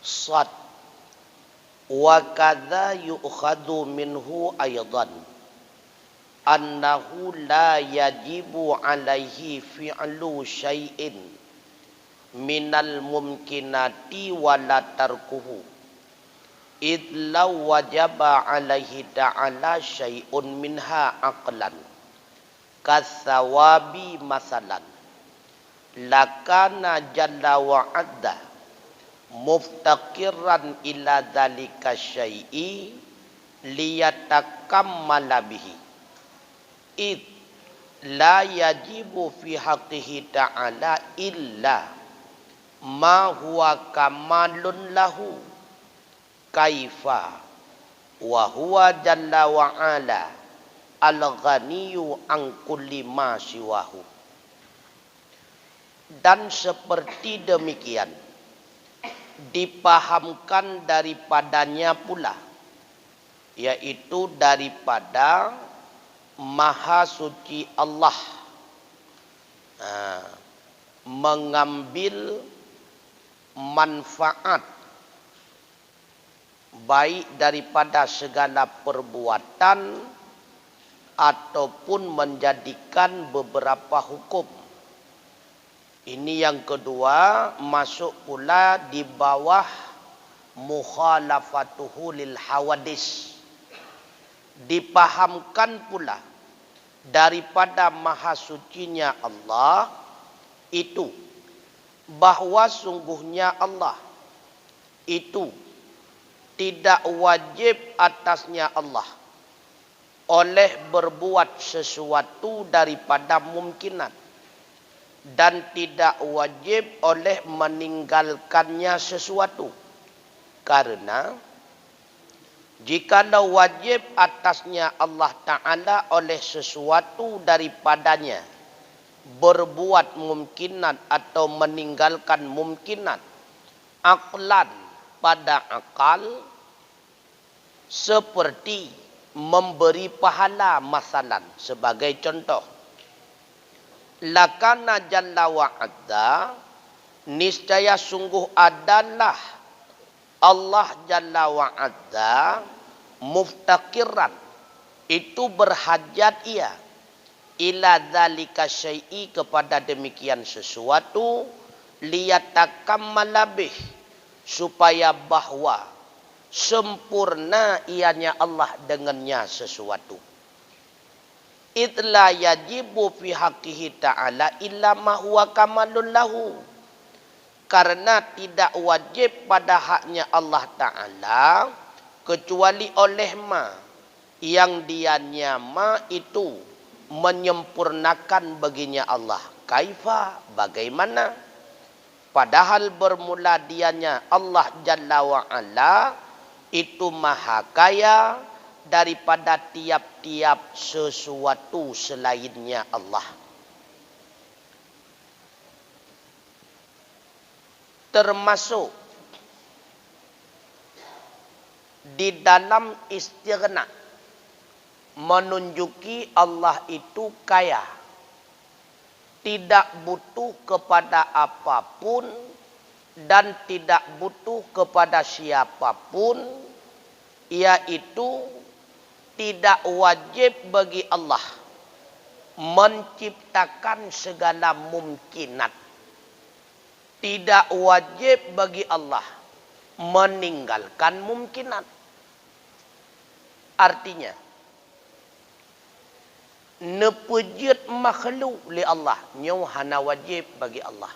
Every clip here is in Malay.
Sad. Wa kadza yu'khadhu minhu aydan annahu la yajibu alaihi fi'lu syai'in minal mumkinati wala tarkuhu id law wajaba alaihi ta'ala syai'un minha aqlan kathawabi masalan lakana jalla wa adda muftaqiran ila dzalika syai'i liyatakammala bihi id la yajibu fi haqqihi ta'ala illa ma huwa kamalun lahu kaifa wa huwa jalla wa ala al-ghaniyyu an kulli ma siwahu. Dan seperti demikian dipahamkan daripadanya pula, yaitu daripada Maha Suci Allah mengambil manfaat baik daripada segala perbuatan ataupun menjadikan beberapa hukum. Ini yang kedua, masuk pula di bawah mukhalafatuhu lil hawadis. Dipahamkan pula daripada maha sucinya Allah itu bahwa sungguhnya Allah itu tidak wajib atasnya Allah oleh berbuat sesuatu daripada mumkinat, dan tidak wajib oleh meninggalkannya sesuatu. Karena jikalau wajib atasnya Allah Ta'ala oleh sesuatu daripadanya berbuat mumkinat atau meninggalkan mumkinat aklan pada akal, seperti memberi pahala masalan, sebagai contoh, lakana jalla wa adza, niscaya sungguh adalah Allah jalla wa adza muftaqiran, itu berhajat ia, ila dzalika syai'i, kepada demikian sesuatu, liyatakammala bih, supaya bahwa sempurna ianya Allah dengannya sesuatu. Idla yajibu fi haqqihi ta'ala illa ma huwa kamalun lahu, karena tidak wajib pada haknya Allah Ta'ala kecuali oleh ma yang dianya ma itu menyempurnakan baginya Allah. Kaifa, bagaimana? Padahal bermula dianya Allah Jalla wa'ala itu maha kaya daripada tiap-tiap sesuatu selainnya Allah. Termasuk di dalam istighna menunjuki Allah itu kaya, tidak butuh kepada apapun dan tidak butuh kepada siapapun, yaitu tidak wajib bagi Allah menciptakan segala mumkinat, tidak wajib bagi Allah meninggalkan mumkinat. Artinya, nepejit makhluk li Allah nyu hana wajib bagi Allah.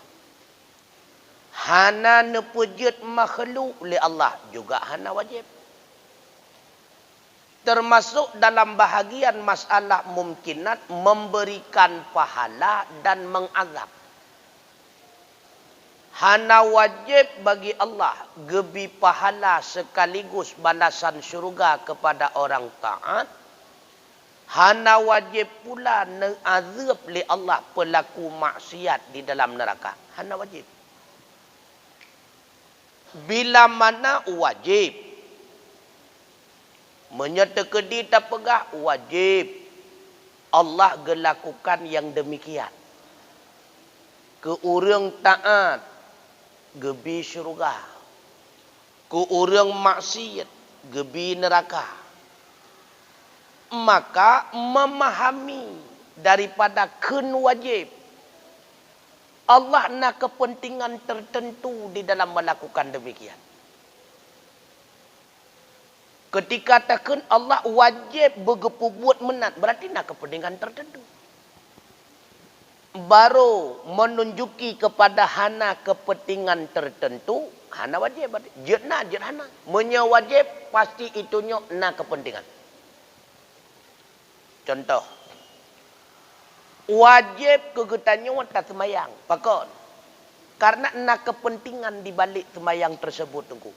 Hana nepejit makhluk li Allah juga hana wajib. Termasuk dalam bahagian masalah mumkinat memberikan pahala dan mengazab. Hana wajib bagi Allah gebi pahala sekaligus balasan syurga kepada orang taat. Hana wajib pula azab li Allah pelaku maksiat di dalam neraka. Hana wajib. Bila mana wajib, menyertakedi tak pegah, wajib Allah gelakukan yang demikian. Ke orang taat gebi syurga. ku urang maksiat gebi neraka. Maka memahami daripada keun wajib Allah nak kepentingan tertentu di dalam melakukan demikian. Ketika takkan Allah wajib bergepu buat menat, berarti nak kepentingan tertentu. Baru menunjuki kepada hana kepentingan tertentu, hana wajib. Jatna, hana. Menya wajib, pasti itunya nak kepentingan. Contoh. Wajib kegetannya tak semayang. Pakon. Karena nak kepentingan di balik semayang tersebut. Tunggu.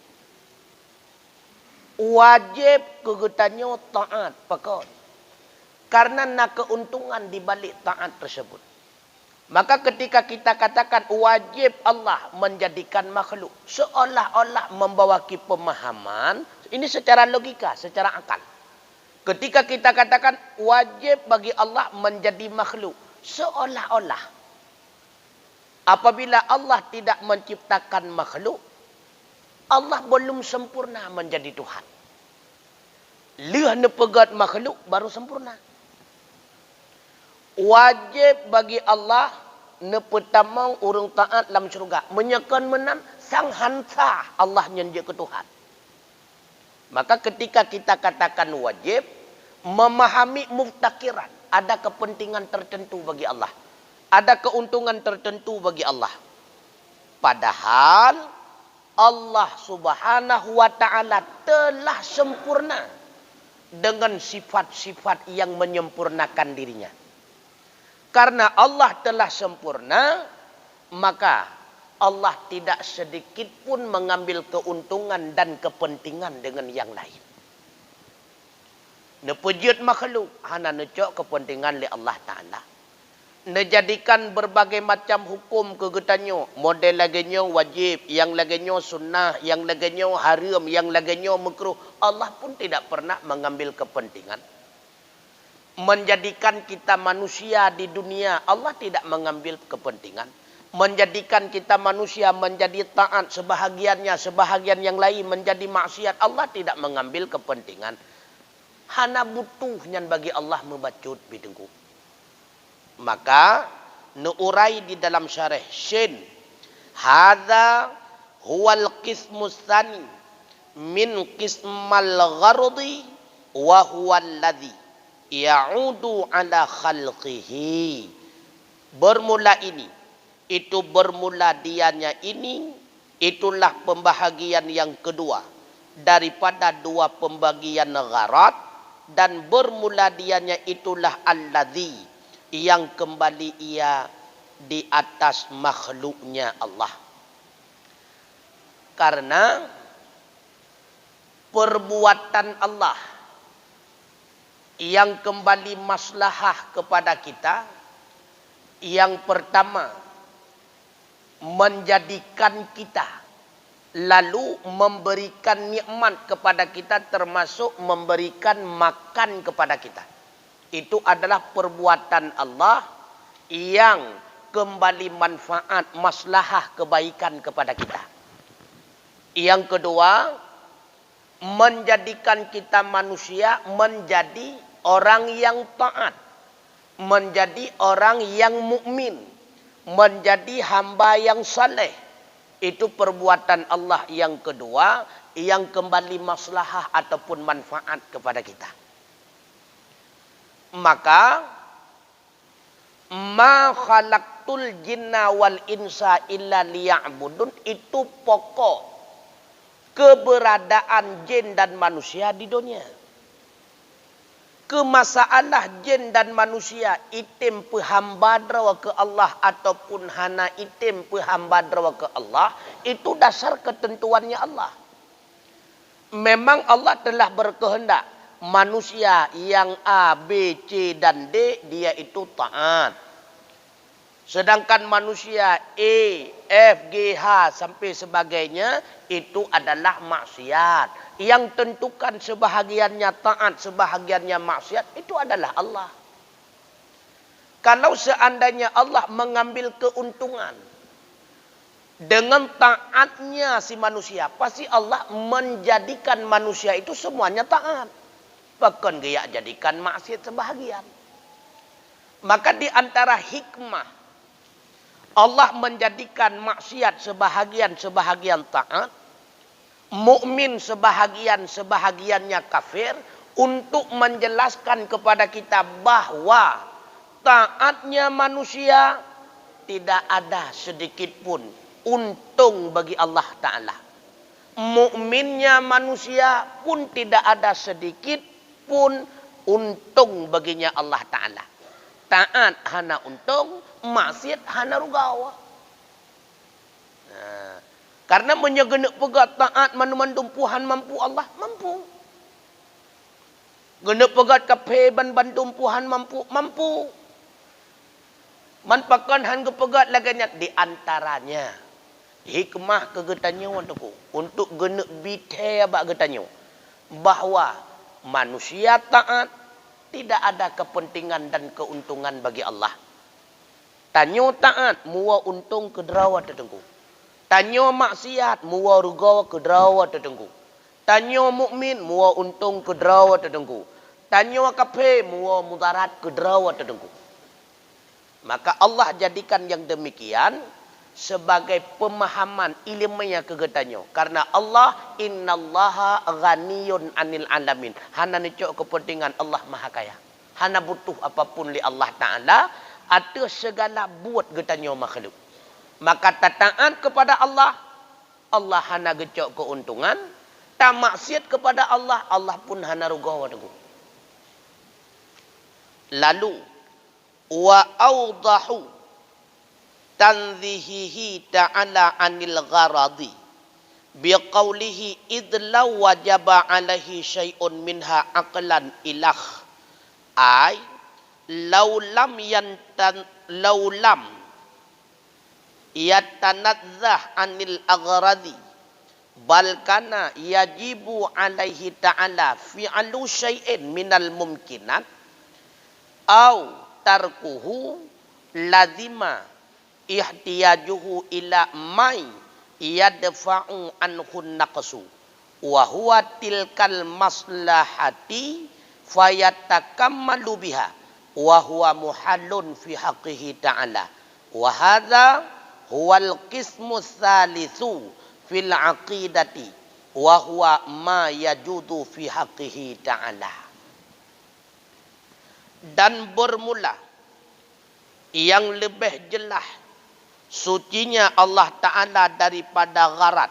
Wajib kegetannya taat. Pakon. Karena nak keuntungan di balik taat tersebut. Maka ketika kita katakan wajib Allah menjadikan makhluk. Seolah-olah membawaki pemahaman. Ini secara logika, secara akal. Ketika kita katakan wajib bagi Allah menjadi makhluk. Seolah-olah. Apabila Allah tidak menciptakan makhluk. Allah belum sempurna menjadi Tuhan. Lihat nepegat makhluk baru sempurna. Wajib bagi Allah nepetamang urang taat dalam syurga. Menyekan menang sang hansa Allah nyenjak ke Tuhan. Maka ketika kita katakan wajib, memahami muftakiran. Ada kepentingan tertentu bagi Allah. Ada keuntungan tertentu bagi Allah. Padahal Allah subhanahu wa ta'ala telah sempurna. Dengan sifat-sifat yang menyempurnakan dirinya. Karena Allah telah sempurna, maka Allah tidak sedikit pun mengambil keuntungan dan kepentingan dengan yang lain. Nepejut makhluk, hana necok kepentingan li Allah Ta'ala. Nejadikan berbagai macam hukum kegetannya. Model laginya wajib, yang laginya sunnah, yang laginya haram, yang laginya makruh. Allah pun tidak pernah mengambil kepentingan. Menjadikan kita manusia di dunia, Allah tidak mengambil kepentingan. Menjadikan kita manusia menjadi taat sebahagiannya, sebahagian yang lain menjadi maksiat. Allah tidak mengambil kepentingan. Hana butuhnya bagi Allah membacut bidengku. Maka nuurai di dalam syarah Shin. Hadza huwal qismus tsani min qismal ghardi wa huwa alladhi ya'udu ala khalqihi. Bermula ini. Itu bermula dianya ini, itulah pembahagian yang kedua. Daripada dua pembagian gharat. Dan bermula dianya itulah alladzi. Yang kembali ia di atas makhluknya Allah. Karena perbuatan Allah. Yang kembali maslahah kepada kita. Yang pertama. Menjadikan kita lalu memberikan nikmat kepada kita termasuk memberikan makan kepada kita. Itu adalah perbuatan Allah yang kembali manfaat, maslahah, kebaikan kepada kita. Yang kedua, menjadikan kita manusia menjadi orang yang taat, menjadi orang yang mukmin. Menjadi hamba yang saleh. Itu perbuatan Allah yang kedua. Yang kembali maslahah ataupun manfaat kepada kita. Maka. Ma khalaqtul jinna wal insa illa liya'budun. Itu pokok. Keberadaan jin dan manusia di dunia. Kemasalah jin dan manusia itim pehambadra ke Allah ataupun hana itim pehambadra ke Allah, itu dasar ketentuannya Allah. Memang Allah telah berkehendak manusia yang A, B, C dan D dia itu taat. Sedangkan manusia E, F, G, H sampai sebagainya itu adalah maksiat. Yang tentukan sebahagiannya taat, sebahagiannya maksiat itu adalah Allah. Kalau seandainya Allah mengambil keuntungan Dengan taatnya si manusia, pasti Allah menjadikan manusia itu semuanya taat. Bahkan dia jadikan maksiat sebahagian. Maka di antara hikmah Allah menjadikan maksiat sebahagian taat, mukmin sebahagiannya kafir, untuk menjelaskan kepada kita bahwa taatnya manusia tidak ada sedikit pun untung bagi Allah Ta'ala. Mukminnya manusia pun tidak ada sedikit pun untung baginya Allah Ta'ala. Taat hana untung, maksiat hana rugawa. Nah, karena menyegenek pegat taat mandu Tuhan mampu Allah, mampu. Genek pegat kapeban bandum Tuhan mampu. Manpakan han kepegat laganya di antaranya hikmah kegetannya untuk genek bite abak getannya bahwa manusia taat tidak ada kepentingan dan keuntungan bagi Allah. Tanyo taat muwa untung kederawa tertengku. Tanyo maksiat muwa rugawa kederawa tertengku. Tanyo mukmin muwa untung kederawa tertengku. Tanyo kafe muwa mudarat kederawa tertengku. Maka Allah jadikan yang demikian sebagai pemahaman ilmiah kegetannya. Karena Allah innallaha ghaniyun anil alamin. Hana necok kepentingan Allah maha kaya. Hana butuh apapun li Allah Ta'ala. Ada segala buat getannya makhluk. Maka taat kepada Allah, Allah hana gecok keuntungan. Tak maksiat kepada Allah, Allah pun hana rugawa dengu. Lalu wa awdahu tanzihihi ta'ala anil gharadi biqaulihi idlaw wajaba alaihi syai'un minha aqlan ilah ay laulam yatanadzah anil aghradi bal kana yajibu alaihi ta'ala fi'alu syai'in minal mumkinat au tarkuhu lazima ihtiyajuhu ila mai yadfa'u anhu naqsu wa huwa tilkal maslahati fayatakammalu biha wa huwa muhallun fi haqqihi ta'ala wa hadha huwal qismu tsalitsu fil aqidati wa huwa ma yajudu fi haqqihi ta'ala. Dan bermula yang lebih jelas sucinya Allah Ta'ala daripada gharat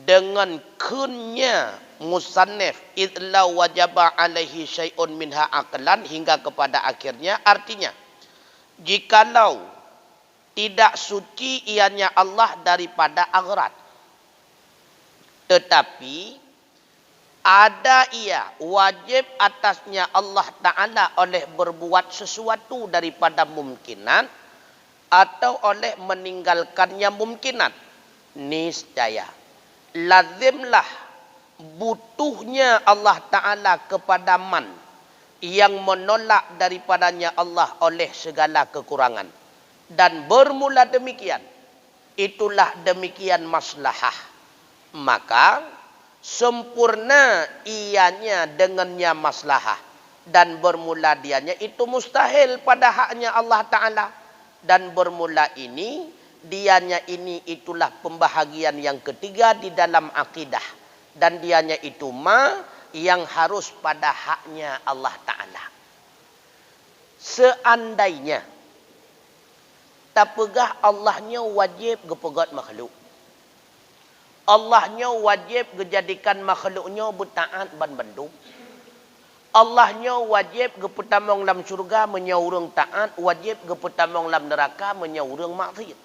dengan kunnya musannif idla wajaba alaihi syai'un minha aqlan hingga kepada akhirnya. Artinya jikalau tidak suci ianya Allah daripada agharat, tetapi ada ia wajib atasnya Allah Ta'ala oleh berbuat sesuatu daripada mumkinat atau oleh meninggalkannya mumkinat, niscaya lazimlah butuhnya Allah Ta'ala kepada man yang menolak daripadanya Allah oleh segala kekurangan. Dan bermula demikian, itulah demikian maslahah. Maka sempurna ianya dengannya maslahah. Dan bermula dianya itu mustahil pada haknya Allah Ta'ala. Dan bermula ini, dianya ini itulah pembahagian yang ketiga di dalam akidah. Dan dianya itu yang harus pada haknya Allah Ta'ala. Seandainya tak pegah Allahnya wajib gepegat makhluk. Allahnya wajib gejadikan makhluknya bertaat ban bandung. Allahnya wajib gepetamong dalam syurga menyaurung taat, wajib gepetamong dalam neraka menyaurung maksiat.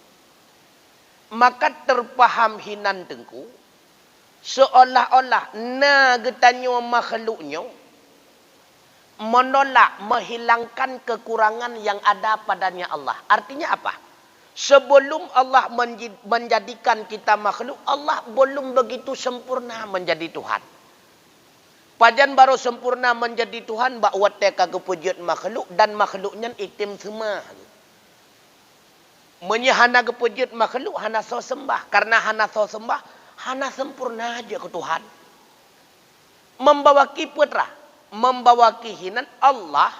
Maka terpaham hinan tengku seolah-olah na getanyo makhluknya menolak, menghilangkan kekurangan yang ada padanya Allah. Artinya apa? Sebelum Allah menjadikan kita makhluk, Allah belum begitu sempurna menjadi Tuhan. Pajan baru sempurna menjadi Tuhan, bak wate kagepujud makhluk dan makhluknya itim semua. Menyahana kepejut makhluk hana so sembah. Karena hana so sembah, hana sempurna aja ke Tuhan. Membawa kiputra, membawa kihinan Allah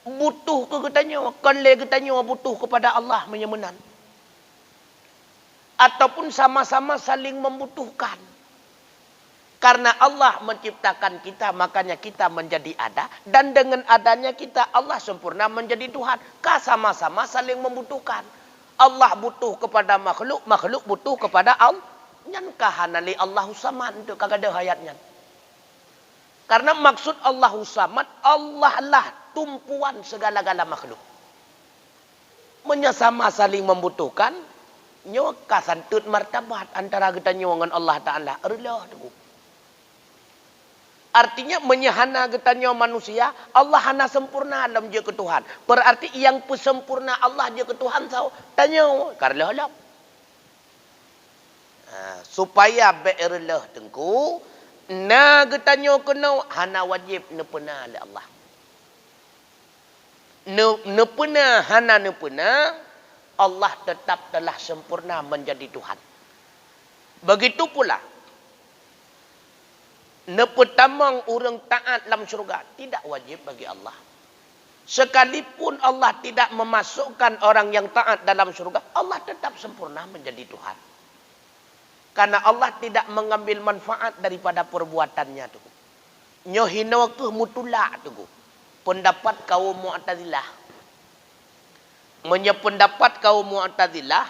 butuh ke katanya, kalau katanya butuh kepada Allah menyemenan. Ataupun sama-sama saling membutuhkan. Karena Allah menciptakan kita, makanya kita menjadi ada. Dan dengan adanya kita, Allah sempurna menjadi Tuhan. Sama-sama saling membutuhkan. Allah butuh kepada makhluk, makhluk butuh kepada Allah. Nyankah hanali Allahu samad, itu kagak ada hayatnya. Karena maksud Allahu samad, Allah lah tumpuan segala-gala makhluk. Menyesama saling membutuhkan, nyo kasantut martabat antara kita nyo dengan Allah Ta'ala. Erlah tu. Artinya menyahana getanya manusia, Allah hana sempurna dalam dia ke Tuhan. Berarti yang pesempurna Allah dia ke Tuhan sao? Tanya, karena Allah. Supaya be'erlah tengku, na getanya kena hana wajib nepena oleh Allah. Nepena hana nepena, Allah tetap telah sempurna menjadi Tuhan. Begitu pula nepetamang orang taat dalam syurga tidak wajib bagi Allah. Sekalipun Allah tidak memasukkan orang yang taat dalam syurga, Allah tetap sempurna menjadi Tuhan. Karena Allah tidak mengambil manfaat daripada perbuatannya tu. Nyohino ke mutula tu. Pendapat kaum Mu'tazilah. Pendapat kaum Mu'tazilah,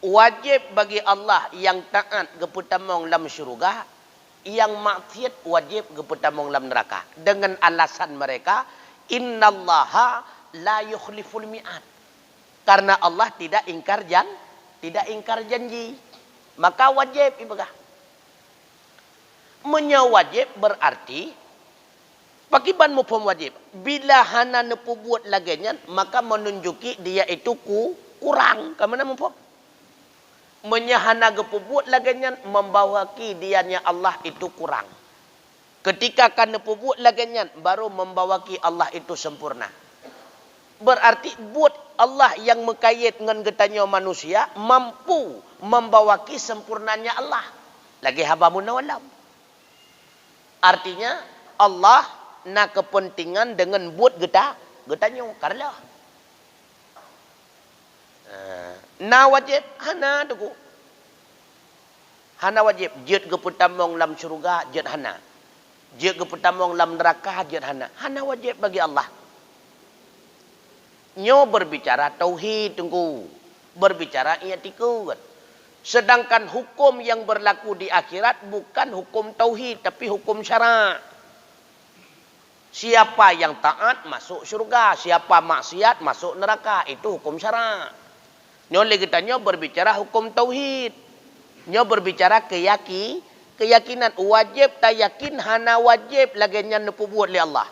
wajib bagi Allah yang taat keputamang dalam syurga, yang maksiat wajib keputamang dalam neraka. Dengan alasan mereka, innallaha la yukhliful mi'ad. Karena Allah tidak ingkar janji. Maka wajib ibadah. Menyawajib berarti pakiban mufhum wajib. Bila hana nepu buat laginya, maka menunjuki dia itu kurang. Kemana mufhum? Menyahana gepubuat laginya membawaki dianya Allah itu kurang. Ketika kan nepubuat laginya baru membawaki Allah itu sempurna. Berarti buat Allah yang mengkait dengan getanya manusia mampu membawaki sempurnanya Allah. Lagi haba munawalam. Artinya Allah nak kepentingan dengan buat getanya karena na wajib hana tu. Hana wajib jet keputamong dalam syurga jet hana. Jet keputamong dalam neraka jet hana. Hana wajib bagi Allah. Nyo berbicara tauhid tunggu. Berbicara i'tikad. Sedangkan hukum yang berlaku di akhirat bukan hukum tauhid tapi hukum syarak. Siapa yang taat masuk syurga, siapa maksiat masuk neraka, itu hukum syarak. Nyo lagi tanya berbicara hukum tauhid. Nyo berbicara keyakinan wajib tak yakin hana wajib lagi nya nepu buat li Allah.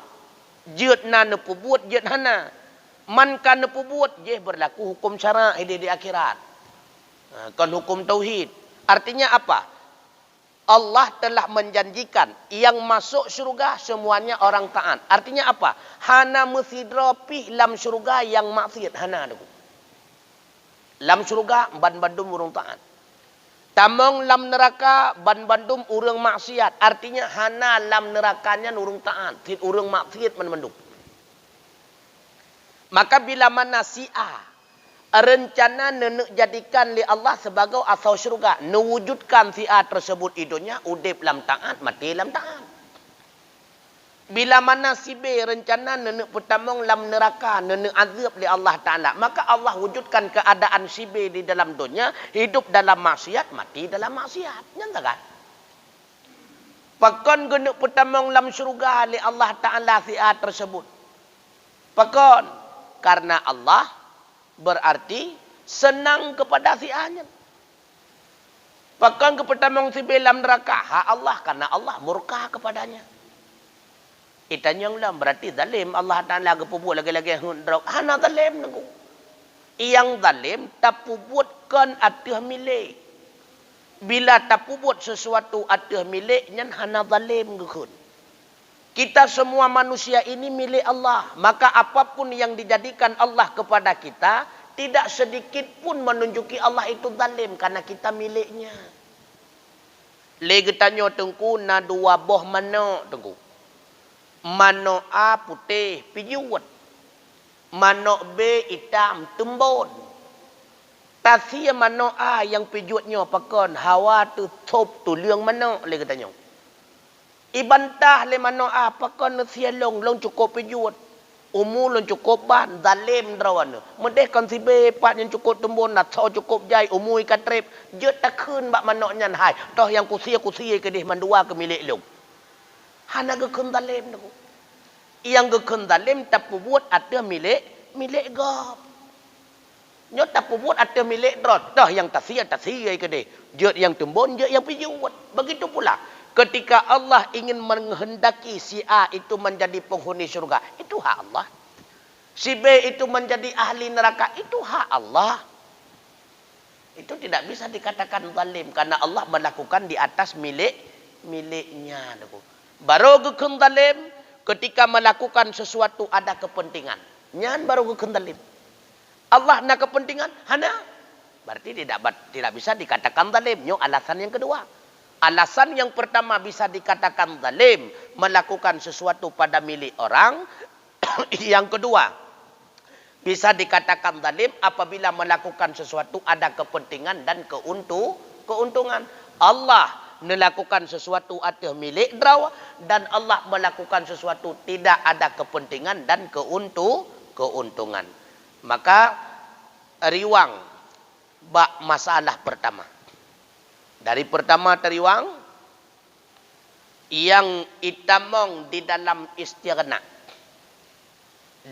Jet na nepu buat jet hana. Man kan nepu buat je berlaku hukum syarak di akhirat. Kan hukum tauhid. Artinya apa? Allah telah menjanjikan yang masuk syurga semuanya orang taat. Artinya apa? Hana mesidrapi lam syurga yang maksiat hana tu. Lam syurga ban-bandum urang taat. Tamong lam neraka ban-bandum urang maksiat. Artinya hana lam nerakanya urang taat, tit urang maksiat ban-bandum. Maka bila mana si A rencana nenek jadikan li Allah sebagai asal syurga, mewujudkan si A tersebut idunya udip lam taat, mati lam taat. Bila mana si B rencana nenek pertamong lam neraka, nenek azab li Allah Ta'ala, maka Allah wujudkan keadaan si B di dalam dunia, hidup dalam maksiat, mati dalam maksiat. Nyata kan? Pakon genek pertamong lam syurga li Allah Ta'ala si A tersebut. Pakon, karena Allah berarti senang kepada si A-nya. Pakon ke pertamong si B lam neraka, ha Allah, karena Allah murka kepadanya. Itanyang lam berarti zalim. Allah Ta'ala kepubuat lagi-lagi hundrok. Hana zalim nengku. Yang zalim tapubuatkan atih milik. Bila tapubuat sesuatu atih miliknya hana zalim ngekun. Kita semua manusia ini milik Allah. Maka apapun yang dijadikan Allah kepada kita, tidak sedikit pun menunjuki Allah itu zalim karena kita miliknya. Lagi tanya tengku na dua boh mana tengku. Mano A putih pijuat. Mano B hitam tembon. Tasia mano A yang pijuatnya pakon hawa tu top tu liang mano lagi tanya. Ibantah le mano A pakon sia long cukup pijuat. Umur long cukup ban zalim drawan. Medeh kan si B pat yang cukup tembon nak so cukup jai umur ikan trip. Je tak kun bak mano nyan hai. Toh yang kusia ke deh mandua ke milik long. Hana ke kun zalim tu. Yang ke kun zalim tak buat ada milik gop. Nyo tak buat ada milik drot. Toh yang tasia ke deh. Je yang tembon je yang pijuat. Begitu pula. Ketika Allah ingin menghendaki si A itu menjadi penghuni syurga, itu hak Allah. Si B itu menjadi ahli neraka, itu hak Allah. Itu tidak bisa dikatakan zalim karena Allah melakukan di atas miliknya. Baru gekun zalim ketika melakukan sesuatu ada kepentingan. Nyan baru gekun zalim. Allah nak kepentingan, hana. Berarti tidak bisa dikatakan zalim. Nyo alasan yang kedua. Alasan yang pertama bisa dikatakan zalim, melakukan sesuatu pada milik orang. Yang kedua, bisa dikatakan zalim apabila melakukan sesuatu ada kepentingan dan keuntungan. Allah melakukan sesuatu ada milik draw dan Allah melakukan sesuatu tidak ada kepentingan dan keuntungan. Maka riwang bak masalah pertama. Dari pertama teriwang yang itamong di dalam istighna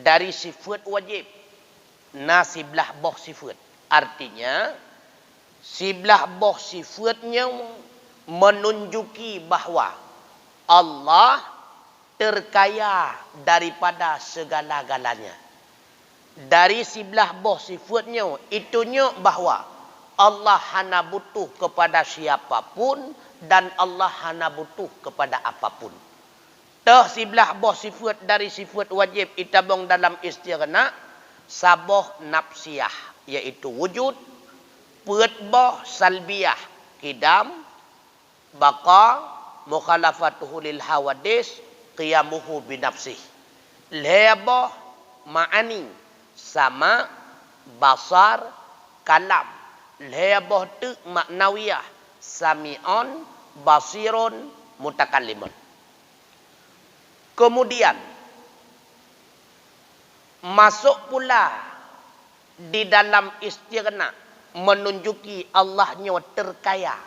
dari sifat wajib nasiblah boh sifat. Artinya siblah boh sifatnya menunjuki bahawa Allah terkaya daripada segala-galanya. Dari sebelah boh sifatnya itunya bahawa Allah hana butuh kepada siapapun dan Allah hana butuh kepada apapun. Tah sebelah boh sifat dari sifat wajib itabong dalam istighna saboh nafsiyah iaitu wujud, peut boh salbiyah kidam, baqa, mukhalafatuhu lil hawadis, qiyamuhu binafsih. Leboh ma'ani sama basar kalam. Leboh tu maknawiyah sami'on basirun mutakallimun. Kemudian masuk pula di dalam istighna menunjuki Allahnya terkaya,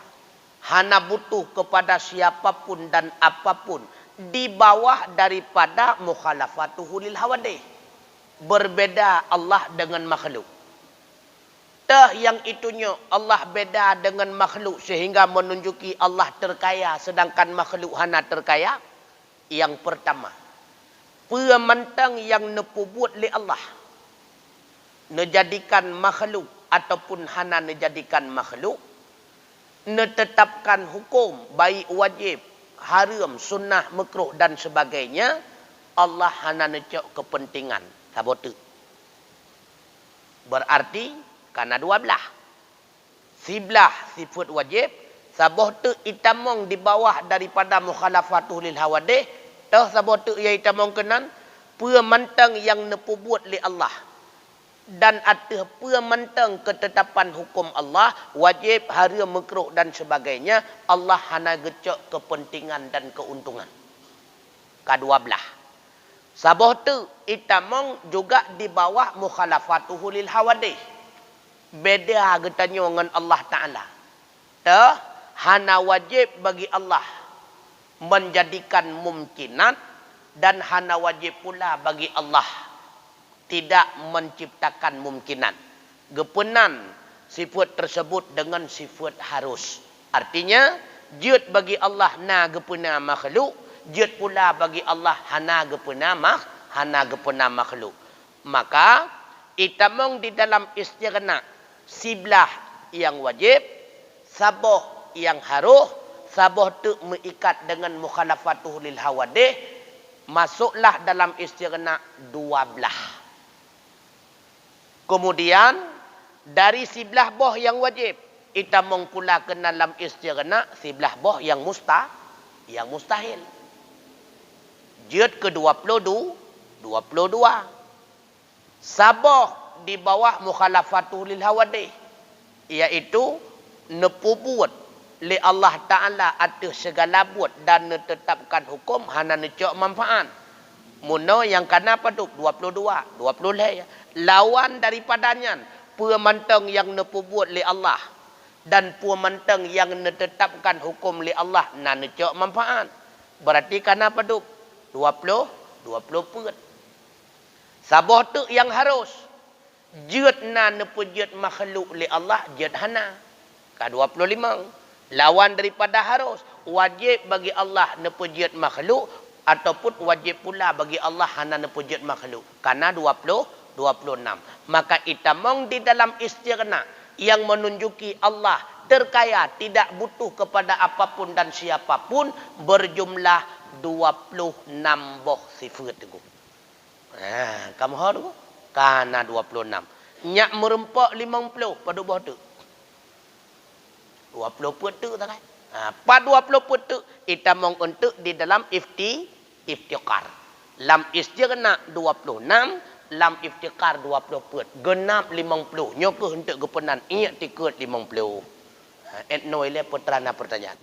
hana butuh kepada siapapun dan apapun di bawah daripada mukhalafatuhu lil hawadih. Berbeda Allah dengan makhluk. Tah yang itunya Allah beda dengan makhluk sehingga menunjuki Allah terkaya sedangkan makhluk hana terkaya. Yang pertama, pementang yang nepubuat li Allah nejadikan makhluk ataupun hana nejadikan makhluk, netetapkan hukum baik wajib, haram, sunnah, makruh dan sebagainya, Allah hana necok kepentingan sabotu. Berarti karena dua belah. Siblah sifat wajib, saboh tu itamong di bawah daripada mukhalafatul lil hawadih, tah saboh tu ia itamong kenan pementang yang nepubuat li Allah. Dan ada pementang ketetapan hukum Allah, wajib, haram, makruh dan sebagainya, Allah hana gecok kepentingan dan keuntungan. Kedua belah. Saboh tu itamong juga di bawah mukhalafatul lil hawadih. Beda getanya dengan Allah Ta'ala. Tah, hana wajib bagi Allah menjadikan mumkinat dan hana wajib pula bagi Allah tidak menciptakan mumkinat. Gepenan sifat tersebut dengan sifat harus. Artinya, jut bagi Allah na gepena makhluk, jut pula bagi Allah hana gepena makhluk. Maka, itamong di dalam istighna siblah yang wajib, saboh yang haruh, saboh tu mengikat dengan mukhalafatuhu lil hawadih, masuklah dalam istighna dua belah. Kemudian dari sebelah boh yang wajib, kita pula ke dalam istighna sebelah boh yang mustahil. Juz ke-22. Sabah di bawah mukhalafatul lil hawadih, iaitu nepu buat li Allah Ta'ala atas segala buat dan ditetapkan hukum hana necok manfaat. Muno yang kana paduk 22 leh lawan daripadanya pemantang yang nepu buat li Allah dan pemantang yang ditetapkan hukum li Allah nan necok manfaat. Berarti kana paduk 20 put. Sabah tu yang harus jud na nepu jud makhluk li Allah jud hana. Ka 25. Lawan daripada harus wajib bagi Allah nepu jud makhluk ataupun wajib pula bagi Allah hana nepu jud makhluk. Karena 26. Maka itamong di dalam istighna yang menunjuki Allah terkaya tidak butuh kepada apapun dan siapapun berjumlah 26 boh sifat itu. Kamu tahu? Karena 26. Nyak merempak 50 pada boh tu. 20 put tu tak kan? Pada 20 put tu kita mong untuk di dalam iftiqar. Lam istighna 26, lam iftiqar 20 put. Genap 50. Nyokuh untuk kepenan ingat tikut 50. Etno ile putrana pertanyaan.